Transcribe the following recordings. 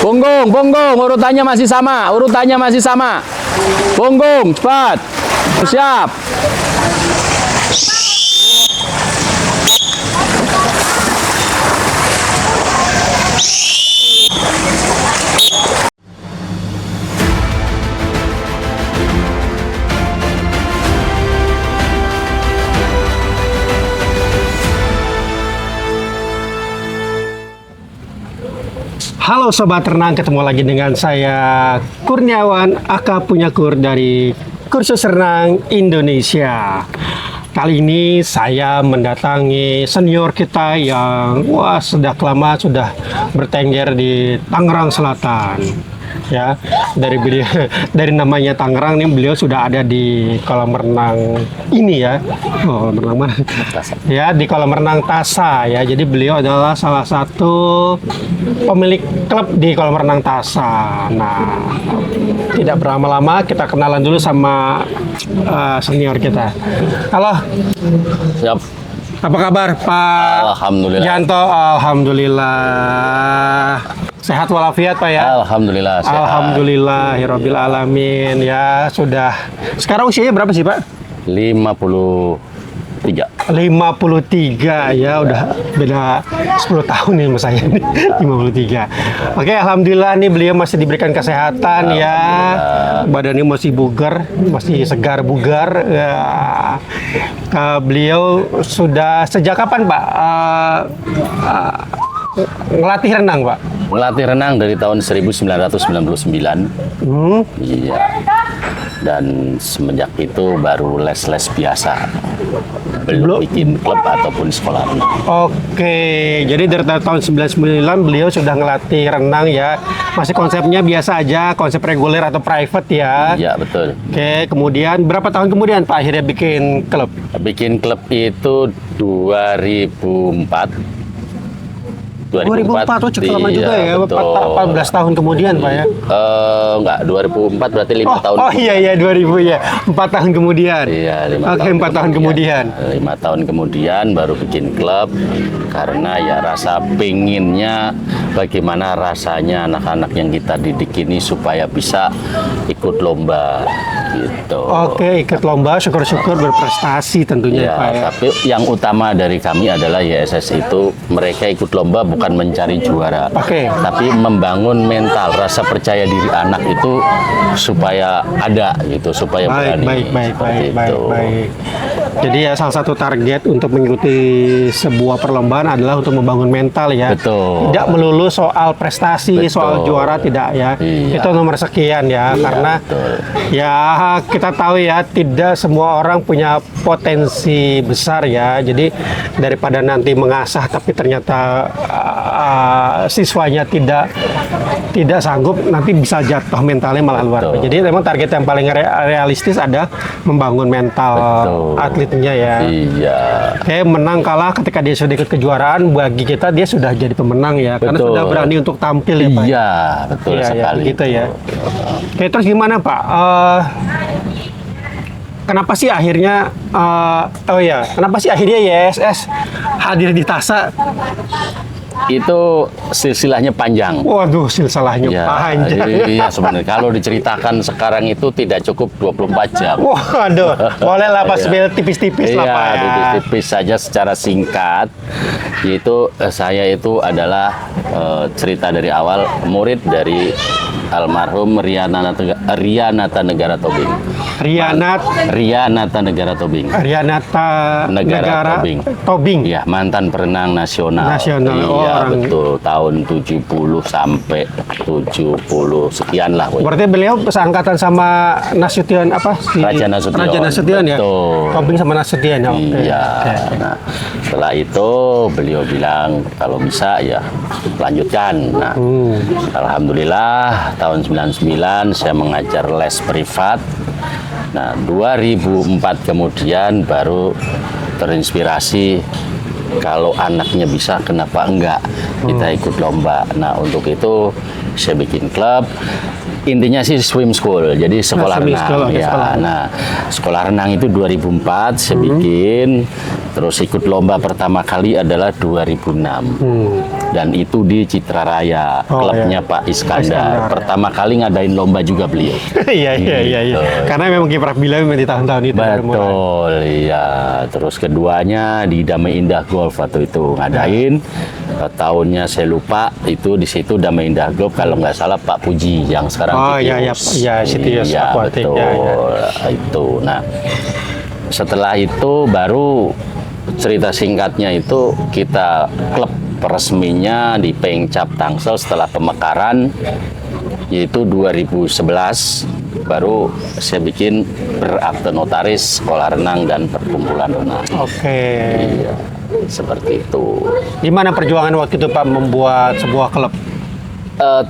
Punggung, urutannya masih sama. Punggung, cepat. Siap. Halo Sobat Renang, ketemu lagi dengan saya Kurniawan, aka punya kur dari Kursus Renang Indonesia. Kali ini saya mendatangi senior kita yang sudah lama sudah bertengger di Tangerang Selatan. Ya, dari namanya Tangerang nih, beliau sudah ada di kolam renang ini ya. Oh, renang mana? Ya, di kolam renang Tasa ya. Jadi beliau adalah salah satu pemilik klub di kolam renang Tasa. Nah, tidak berlama-lama kita kenalan dulu sama senior kita. Halo. Siap. Apa kabar Pak Alhamdulillah. Yanto? Alhamdulillah. Sehat walafiat Pak ya? Alhamdulillah sehat. Alhamdulillahirabbil alamin. Ya, sudah. Sekarang usianya berapa sih, Pak? 53. 53 ya, udah beda 10 tahun nih sama saya nih. 53. Oke, alhamdulillah nih beliau masih diberikan kesehatan ya. Badannya masih bugar, masih segar bugar. Ya. Beliau sudah sejak kapan, Pak? Ngelatih renang, Pak? Melatih renang dari tahun 1999. Iya. Dan semenjak itu baru les-les biasa. Belum bikin klub ataupun sekolah renang. Oke, jadi dari tahun 99 beliau sudah ngelatih renang ya. Masih konsepnya biasa aja, konsep reguler atau private ya. Iya, betul. Oke, kemudian berapa tahun kemudian Pak akhirnya bikin klub? Bikin klub itu 2004. 2004 tuh cukup lama juga ya, betul. 14 tahun kemudian Pak ya? Enggak, 2004 berarti 5 tahun. Oh iya 2000 ya, 4 tahun kemudian. Iya, 5 Oke, tahun 4 tahun kemudian. 5 tahun kemudian baru bikin klub, karena ya rasa pengennya bagaimana rasanya anak-anak yang kita didik ini supaya bisa ikut lomba gitu. Oke, ikut lomba, syukur-syukur berprestasi tentunya Ya, Pak ya. tapi yang utama dari kami adalah YSS itu mereka ikut lomba bukan mencari juara, Oke. tapi membangun mental, rasa percaya diri anak itu supaya ada gitu, supaya berani. Baik. Seperti itu. Jadi ya salah satu target untuk mengikuti sebuah perlombaan adalah untuk membangun mental ya. Betul. Tidak melulu soal prestasi, Betul. soal juara tidak ya. Iya. Itu nomor sekian ya, karena betul. ya kita tahu ya tidak semua orang punya potensi besar ya. Jadi daripada nanti mengasah tapi ternyata siswanya tidak sanggup, nanti bisa jatuh mentalnya malah luar. Betul. Jadi memang target yang paling realistis ada membangun mental Betul. atletnya ya. Iya. Oke, menang kalah ketika dia sudah ikut kejuaraan, bagi kita dia sudah jadi pemenang ya, karena Betul. sudah berani untuk tampil ya Pak. Iya, betul Iya, sekali. gitu ya. Oke, terus gimana Pak? Kenapa sih akhirnya kenapa sih akhirnya YSS hadir di Tasa? Itu silsilahnya panjang. Waduh, silsilahnya Ya, panjang. iya sebenarnya kalau diceritakan sekarang itu tidak cukup 24 jam. Waduh, boleh lah Pak, spill tipis-tipis lah Iya, Pak ya. tipis-tipis saja secara singkat. Yaitu saya itu adalah cerita dari awal murid dari almarhum Rianata Negara Tobing. Rianata Negara Tobing. Negara Tobing. Ya, mantan perenang nasional. Iya, orang. betul. Tahun 70 sampai 70 sekian lah. Berarti beliau seangkatan sama Nasution apa sih? Raja Nasution. Raja Nasution ya. Betul. Tobing sama Nasution ya. Oke. Iya. Oke. Nah, setelah itu beliau bilang kalau bisa ya lanjutkan. Nah, alhamdulillah tahun 99 saya mengajar les privat. Nah, 2004 kemudian baru terinspirasi kalau anaknya bisa, kenapa enggak kita ikut lomba. Nah, untuk itu saya bikin klub. Intinya sih swim school, jadi sekolah renang. Ya, nah, sekolah renang itu 2004 saya bikin, terus ikut lomba pertama kali adalah 2006. dan itu di Citra Raya, Oh, klubnya iya. Pak Iskandar. Iskandar, ya. Pertama kali ngadain lomba juga beliau. Iya, iya. Karena memang kiprah beliau memang di tahun-tahun itu. baru mulai. Betul, iya. Terus keduanya di Damai Indah Golf waktu itu ngadain. Tahunnya saya lupa, itu di situ Damai Indah Golf kalau nggak salah Pak Puji yang sekarang Oh, iya, Titius. iya, Titius Iya, Aquatic, betul. iya. Itu. Nah, setelah itu baru cerita singkatnya itu kita klub resminya di Pengcap Tangsel setelah pemekaran, yaitu 2011 baru saya bikin berakte notaris sekolah renang dan perkumpulan renang. Oke. Iya, seperti itu. Gimana perjuangan waktu itu Pak membuat sebuah klub?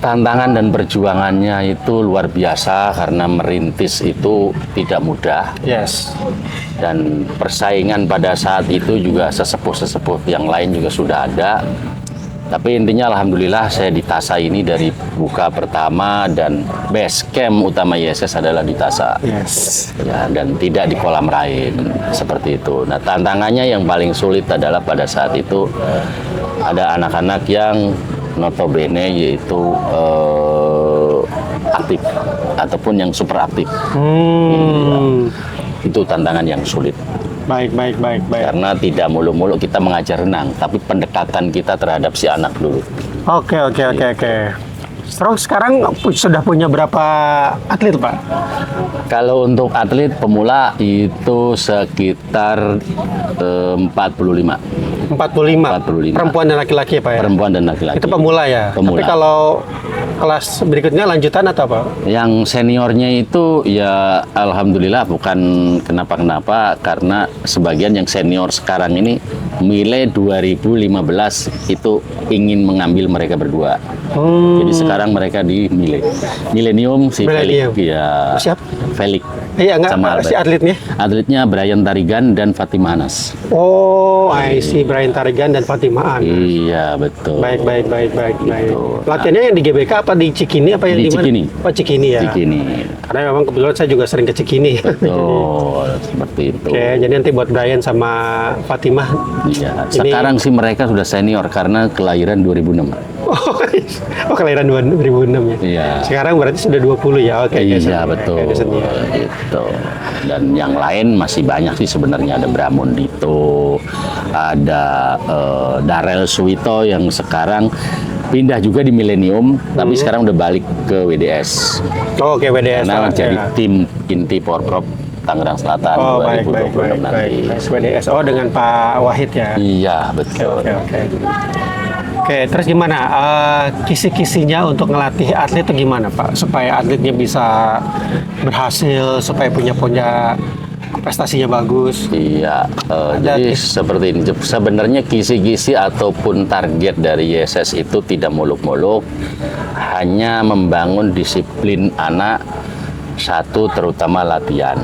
Tantangan dan perjuangannya itu luar biasa karena merintis itu tidak mudah. Yes. Dan persaingan pada saat itu juga sesepuh-sesepuh yang lain juga sudah ada. Tapi intinya alhamdulillah saya di Tasa ini dari buka pertama dan base camp utama ISS adalah di Tasa. Yes. Ya, dan tidak di kolam lain seperti itu. Nah, tantangannya yang paling sulit adalah pada saat itu ada anak-anak yang notabene yaitu aktif ataupun yang super aktif. Itu tantangan yang sulit. Baik. Karena tidak mulu-mulu kita mengajar renang, tapi pendekatan kita terhadap si anak dulu. Oke. Terus sekarang sudah punya berapa atlet Pak? Kalau untuk atlet pemula itu sekitar 45. 45. Perempuan dan laki-laki ya Pak ya? Perempuan dan laki-laki. Itu pemula ya? Pemula. Tapi kalau kelas berikutnya lanjutan atau apa? Yang seniornya itu ya alhamdulillah bukan kenapa-kenapa, karena sebagian yang senior sekarang ini Mile 2015 itu ingin mengambil mereka berdua. Jadi sekarang mereka di Millennium si Millennium. Felix ya. Siap? Felix. Iya enggak Sama si Albert. atletnya? Atletnya Brian Tarigan dan Fatimah Anas. Oh, I see Brian Tarigan dan Fatimah An. Iya, betul. Baik. Gitu. Latihannya yang di GBK apa di Cikini apa yang Di di mana? Cikini. Oh, Cikini ya. Cikini. Karena memang kebetulan saya juga sering ke Cikini. Betul, seperti itu. Oke, jadi nanti buat Brian sama Fatimah. Iya, Ini- sekarang sih mereka sudah senior karena kelahiran 2006. Oh, kelahiran 2006 ya. Iya. Sekarang berarti sudah 20 ya. Oke. Iya, betul. Oke, senior. Gitu. Dan yang lain masih banyak sih sebenarnya, ada Bramondito, ada Darel Suwito yang sekarang pindah juga di Millennium, tapi sekarang udah balik ke WDS. Oh, oke, WDS. Karena oke. jadi tim inti Porprov Tangerang Selatan Oh, baik. 2026 nanti. WDS. Oh, dengan Pak Wahid ya. Iya, betul. Oke. Oke, terus gimana kisi-kisinya untuk ngelatih atlet itu gimana Pak? Supaya atletnya bisa berhasil, supaya punya prestasinya bagus. Iya, jadi seperti ini. Sebenarnya kisi-kisi ataupun target dari ISS itu tidak muluk-muluk, hanya membangun disiplin anak, satu terutama latihan.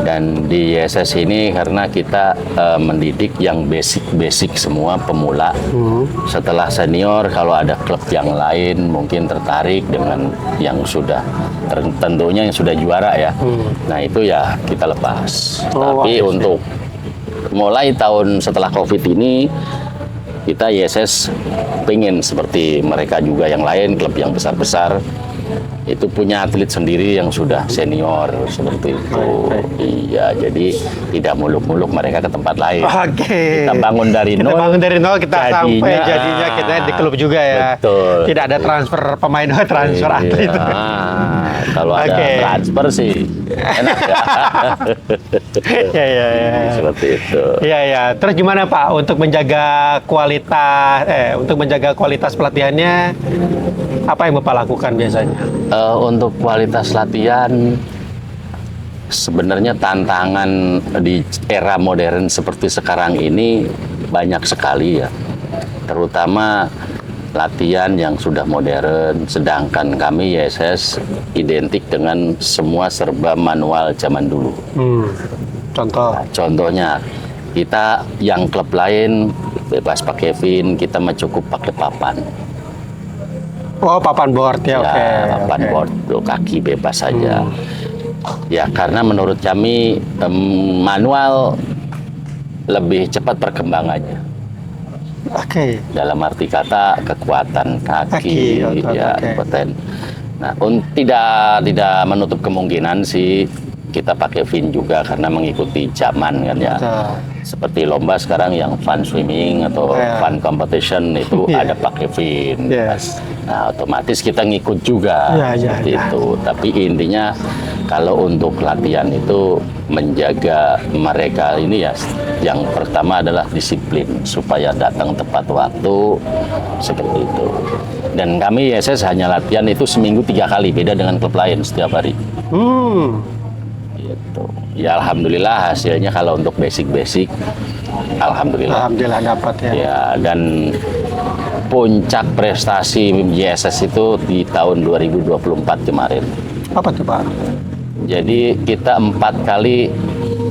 Dan di ISS ini karena kita mendidik yang basic semua pemula. Setelah senior, kalau ada klub yang lain mungkin tertarik dengan yang sudah tentunya yang sudah juara ya. Nah itu ya kita lepas. Tapi untuk mulai tahun setelah COVID ini kita ISS pengen seperti mereka juga yang lain, klub yang besar-besar itu punya atlet sendiri yang sudah senior seperti itu. Iya, jadi tidak muluk-muluk mereka ke tempat lain. Oke. Kita bangun dari Kita nol. bangun dari nol, kita sampai jadinya, jadinya kita di klub juga ya. Betul. Tidak ada transfer pemain, transfer atlet. Kalau ada Oke. transfer sih enak ya. Ya. Seperti itu. Iya. Terus gimana Pak untuk menjaga kualitas pelatihannya? Apa yang Bapak lakukan biasanya? Untuk kualitas latihan, sebenarnya tantangan di era modern seperti sekarang ini banyak sekali ya. Terutama latihan yang sudah modern, sedangkan kami ISS identik dengan semua serba manual zaman dulu. Contoh. Contohnya, kita yang klub lain bebas pakai fin, kita mah cukup pakai papan. Oh, papan board ya, oke. Papan board, tuh, kaki bebas saja. Ya, karena menurut kami manual lebih cepat perkembangannya. Oke. Dalam arti kata kekuatan kaki, Kaki, otot, ya oke. poten. Nah, tidak menutup kemungkinan sih kita pakai fin juga karena mengikuti zaman kan ya. Betul. Seperti lomba sekarang yang fun swimming atau Ya. fun competition itu Iya. ada pakai fin. Yes. Nah, otomatis kita ngikut juga Ya, ya, seperti ya. itu. Tapi intinya kalau untuk latihan itu menjaga mereka ini ya, yang pertama adalah disiplin supaya datang tepat waktu seperti itu. Dan kami ISS hanya latihan itu seminggu 3 kali, beda dengan klub lain setiap hari. Gitu. Ya alhamdulillah hasilnya kalau untuk basic-basic, alhamdulillah. Alhamdulillah dapat ya. Ya, dan puncak prestasi YSS itu di tahun 2024 kemarin. Apa tuh Pak? Jadi kita 4 kali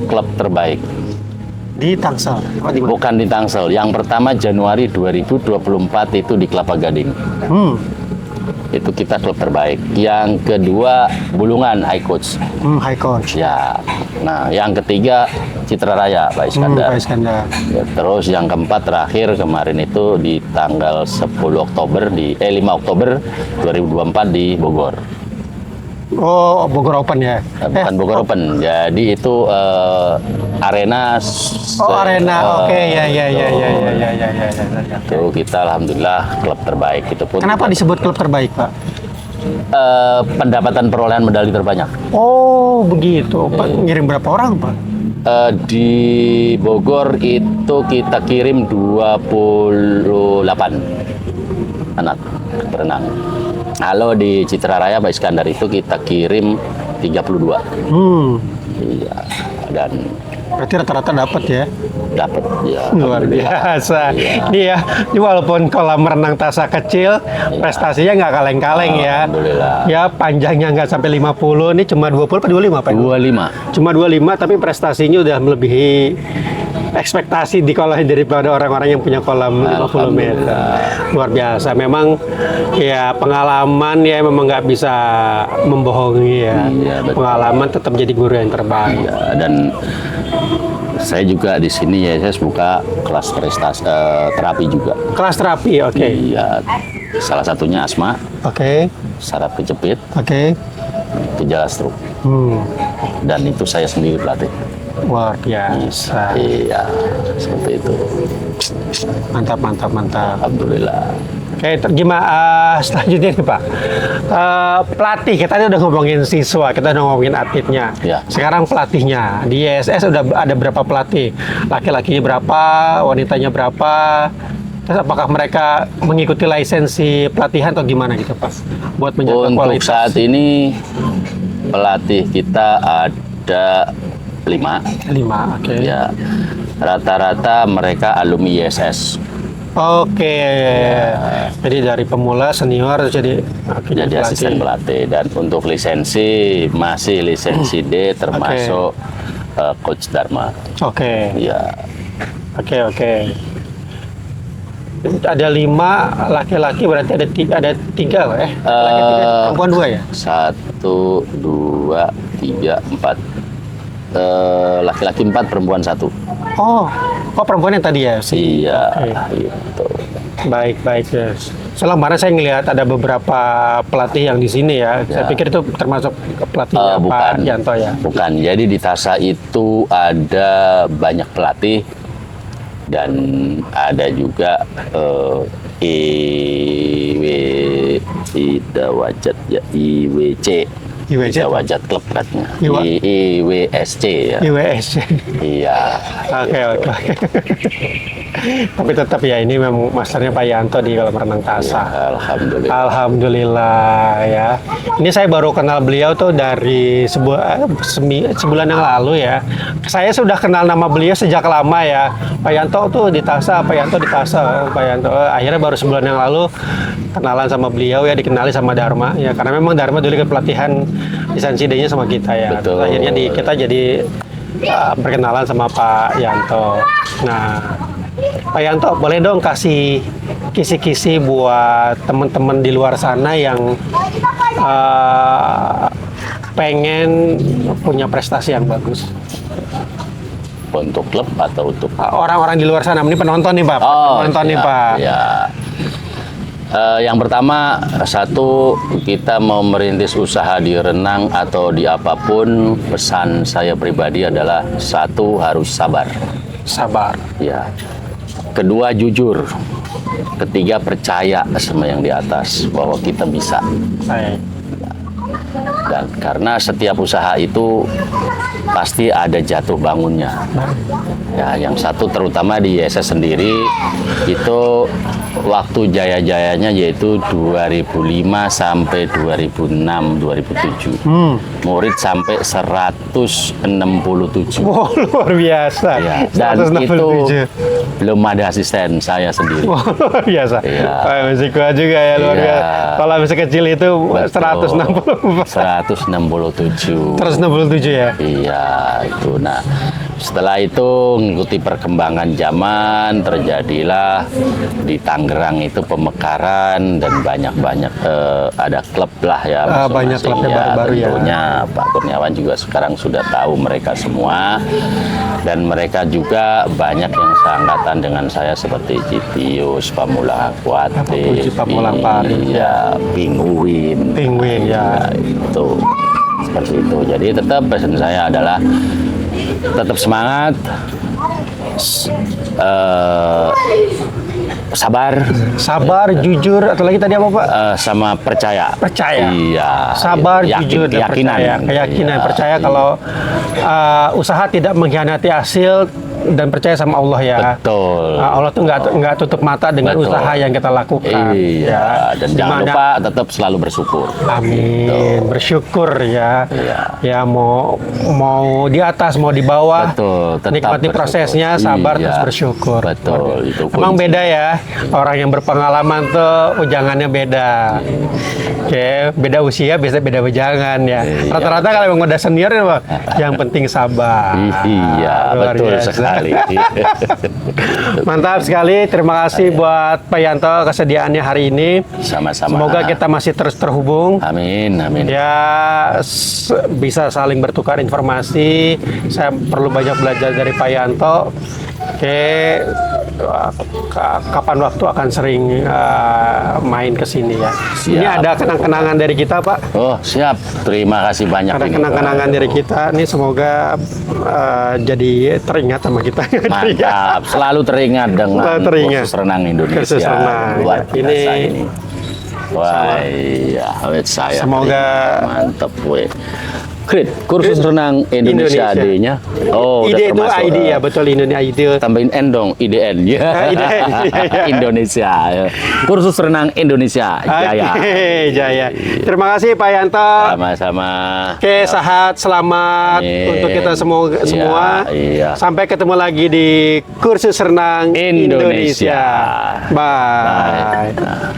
klub terbaik. Di Tangsel. Apa di mana? Bukan di Tangsel. Yang pertama Januari 2024 itu di Kelapa Gading. Itu kita klub terbaik. Yang kedua Bulungan High Coach. High coach. Ya. Nah, yang ketiga Citra Raya Pak Iskandar. Pak Iskandar. Ya, terus yang keempat terakhir kemarin itu di tanggal 10 Oktober 5 Oktober 2024 di Bogor. Oh, Bogor Open ya. Bukan Bogor Open. Jadi itu arena Arena. Oke, ya. itu kita alhamdulillah klub terbaik itu pun. Kenapa disebut klub terbaik, Pak? Pendapatan perolehan medali terbanyak. Oh, begitu. Pak, ngirim berapa orang, Pak? Di Bogor itu kita kirim 28 anak berenang. Kalau di Citra Raya Pak Iskandar itu kita kirim 32. Iya. Dan Berarti rata-rata dapat ya. dapat ya. Luar alhamdulillah. biasa. Iya. Ini walaupun kolam renang Tasa kecil, prestasinya nggak kaleng-kaleng ya. Alhamdulillah. Ya panjangnya nggak sampai 50, ini cuma 20 apa 25 Pak? 25. Cuma 25 tapi prestasinya udah melebihi ekspektasi di kolam daripada orang-orang yang punya kolam 50 meter. Luar biasa. Memang ya pengalaman ya memang nggak bisa membohongi ya. Iya, betul. Pengalaman tetap jadi guru yang terbaik. Ya, dan saya juga di sini ya saya buka kelas prestasi terapi juga. Kelas terapi, oke. Iya. Salah satunya asma, Oke. saraf kejepit, Oke. gejala stroke. Dan itu saya sendiri pelatih. Luar biasa. Iya, seperti itu. Mantap. Alhamdulillah. Oke, gimana selanjutnya nih Pak? Pelatih, kita tadi udah ngomongin siswa, kita udah ngomongin atletnya. Ya. Sekarang pelatihnya. Di ISS udah ada berapa pelatih? Laki-lakinya berapa? Wanitanya berapa? Terus apakah mereka mengikuti lisensi pelatihan atau gimana gitu Pak? Buat menjaga Untuk kualitas. saat ini pelatih kita ada 5. 5, oke. Ya, rata-rata mereka alumni ISS. Oke. Jadi dari pemula, senior, terus jadi Jadi asisten pelatih. Dan untuk lisensi masih lisensi D termasuk Coach Dharma. Oke. Ya, Oke. Ada 5 laki-laki, berarti ada 3 Pak ya? Laki 3, perempuan 2 ya? 1, 2, 3, 4. Laki-laki 4, perempuan 1. Oh, perempuan yang tadi ya? Iya, Oke. gitu. Baik ya. Soalnya kemarin saya ngelihat ada beberapa pelatih yang di sini ya. Saya pikir itu termasuk pelatihnya Pak Bukan. Yanto ya? Bukan. Jadi di TASA itu ada banyak pelatih dan ada juga IWC. IWC apa? Wajat klub katanya. Iwa- IWSC ya. IWS. Iya. Oke. Tapi tetap ya ini memang masternya Pak Yanto di kolam renang Tasa. Alhamdulillah. Alhamdulillah ya. Ini saya baru kenal beliau tuh dari sebulan yang lalu ya. Saya sudah kenal nama beliau sejak lama ya. Pak Yanto tuh di Tasa, Pak Yanto di Tasa, Pak Yanto. Akhirnya baru sebulan yang lalu kenalan sama beliau ya, dikenali sama Dharma ya. Karena memang Dharma dulu ke pelatihan lisensi D-nya sama kita ya. Betul. Terus akhirnya kita jadi perkenalan sama Pak Yanto. Nah, Pak Yanto, boleh dong kasih kisi-kisi buat teman-teman di luar sana yang pengen punya prestasi yang bagus. apa untuk klub atau untuk Orang-orang di luar sana, ini penonton nih Pak. Penonton nih siap, Pak. ya. Yang pertama, satu, kita mau merintis usaha di renang atau di apapun, pesan saya pribadi adalah satu, harus sabar. Sabar. Ya. Kedua, jujur. Ketiga, percaya sama yang di atas bahwa kita bisa. Baik. Dan karena setiap usaha itu pasti ada jatuh bangunnya. Ya, yang satu terutama di YSS sendiri itu waktu jaya-jayanya yaitu 2005 sampai 2006 2007. Murid sampai 167. Wow, luar biasa. Ya, dan 167. itu belum ada asisten saya sendiri. Wow, luar biasa. Iya. Wah, masih kuat juga ya, luar Iya. biasa. Kalau masih kecil itu Betul. 160. 167. 167 ya. Iya, itu. Nah, setelah itu mengikuti perkembangan zaman, terjadilah di Tangerang itu pemekaran dan banyak-banyak ada klub lah ya. Banyak masing-masing. klubnya baru-baru ya. Tentunya Pak Kurniawan juga sekarang sudah tahu mereka semua, dan mereka juga banyak yang seangkatan dengan saya seperti Citius, Pamula Akuatik, Pamula Akuatik, ya, Penguin. Penguin, ya. Itu seperti itu. Jadi tetap pesan saya adalah tetap semangat, sabar, Sabar, jujur, atau lagi tadi apa Pak? sama percaya. Percaya. Iya. Sabar, Yakin, jujur, dan keyakinan. percaya. Keyakinan, Iya, percaya iya. kalau usaha tidak mengkhianati hasil, dan percaya sama Allah ya. Betul. Allah tuh nggak tutup mata dengan Betul. usaha yang kita lakukan. Iya. Dan jangan Dimana- lupa tetap selalu bersyukur. Amin. Bersyukur ya. Iya. Ya mau di atas mau di bawah. Betul, tetap Nikmati bersyukur. prosesnya, sabar Iya. terus bersyukur. Betul, itu Emang kunci. beda ya. Orang yang berpengalaman tuh ujangannya beda. Oke, beda usia, biasanya beda wejangan ya. Iya. Rata-rata kalau emang udah senior ya, Pak, yang penting sabar. Iya, Luar betul biasa. sekali. Mantap sekali. Terima kasih buat Pak Yanto kesediaannya hari ini. Sama-sama. Semoga kita masih terus terhubung. Amin, amin. Ya, bisa saling bertukar informasi. Saya perlu banyak belajar dari Pak Yanto. Oke, kapan waktu akan sering main ke sini ya. Siap. Ini ada kenang-kenangan dari kita, Pak. Oh, siap. Terima kasih banyak. Ada ini, kenang-kenangan Pak. dari kita. Ini semoga jadi teringat sama kita. Mantap, selalu teringat dengan Selalu teringat. kursus renang Indonesia. Kursus renang, Luar ya. biasa Ini- ini. Wah, iya, saya Semoga- terima. Mantap, weh. Krit, kursus renang Indonesia, Indonesia. ID-nya. Oh, udah Ide itu termasuk, ID ya, betul, Indonesia ID. tambahin N dong, IDN. Ya. IDN, iya. Indonesia. Ya. Kursus renang Indonesia. Jaya. Oke, Jaya. Terima kasih Pak Yanto. Sama-sama. Oke, sehat, selamat Amin. untuk kita semua. Iya. Sampai ketemu lagi di kursus renang Indonesia. Bye. Bye.